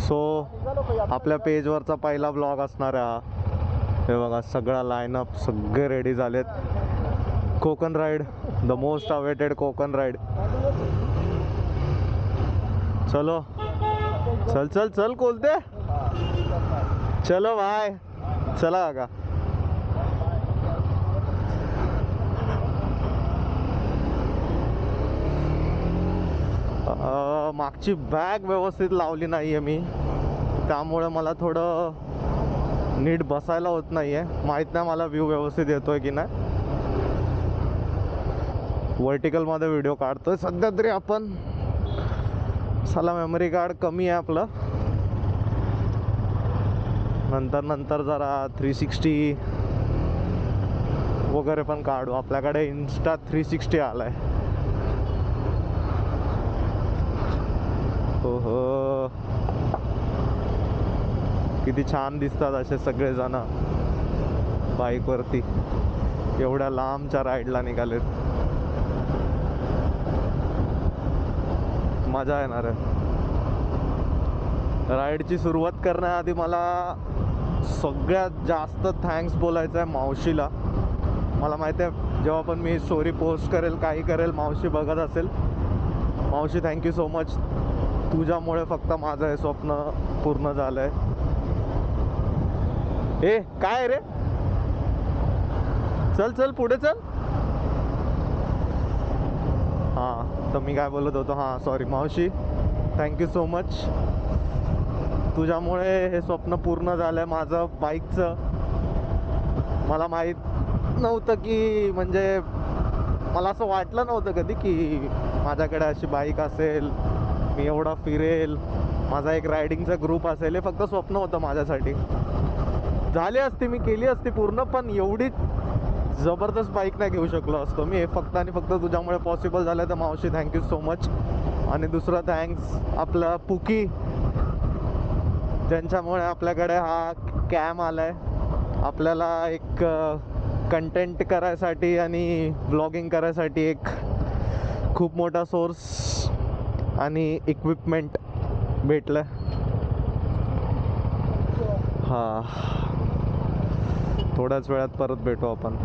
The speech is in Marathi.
सो आपल्या पेजवरचा पहिला ब्लॉग असणार आहे. हे बघा सगळा लाईनअप सगळे रेडी झालेत. Konkan ride, the most awaited Konkan ride. चलो चल चल चल बोलते, चलो भाई चला का. मागची बॅग व्यवस्थित लावली नाही आहे मी, त्यामुळे मला थोडं नीट बसायला होत नाही आहे. माहीत नाही मला व्ह्यू व्यवस्थित येतो आहे की नाही. वर्टिकलमध्ये व्हिडिओ काढतोय सध्या तरी आपण. चला मेमरी कार्ड कमी आहे आपलं, नंतर जरा 360 वगैरे पण काढू. आपल्याकडे इन्स्टा 360 आलाय. हो किती छान दिसतात असे सगळे जण बाईकवरती एवढ्या लांबच्या राईडला निघालेत. मजा येणार आहे. राईडची सुरुवात करण्याआधी मला सगळ्यात जास्त थँक्स बोलायचं आहे मावशीला. मला माहिती आहे जेव्हा पण मी स्टोरी पोस्ट करेल काही करेल मावशी बघत असेल. मावशी थँक्यू सो मच. तुझ्यामुळे फक्त माझं हे स्वप्न पूर्ण झालं आहे. ए काय रे, चल चल पुढे चल. हां तर मी काय बोलत होतो, हां सॉरी मावशी, थँक्यू सो मच. तुझ्यामुळे हे स्वप्न पूर्ण झालं आहे माझं बाईकचं. मला माहीत नव्हतं की, म्हणजे मला असं वाटलं नव्हतं कधी की माझ्याकडे अशी बाईक असेल, मी एवढा फिरेल, माझा एक रायडिंगचा ग्रुप असेल. हे फक्त स्वप्न होतं माझ्यासाठी. झाली असती, मी केली असती पूर्ण, पण एवढी जबरदस्त बाईक नाही घेऊ शकलो असतो मी. हे फक्त आणि फक्त तुझ्यामुळे पॉसिबल झालं. तर मावशी थँक्यू सो मच. आणि दुसरा थँक्स आपला पुकी, ज्यांच्यामुळे आपल्याकडे हा कॅम आला आहे. आपल्याला एक कंटेंट करायसाठी आणि व्लॉगिंग करायसाठी एक खूप मोठा सोर्स आणि इक्विपमेंट भेटलं. हां थोड्याच वेळात परत भेटू आपण.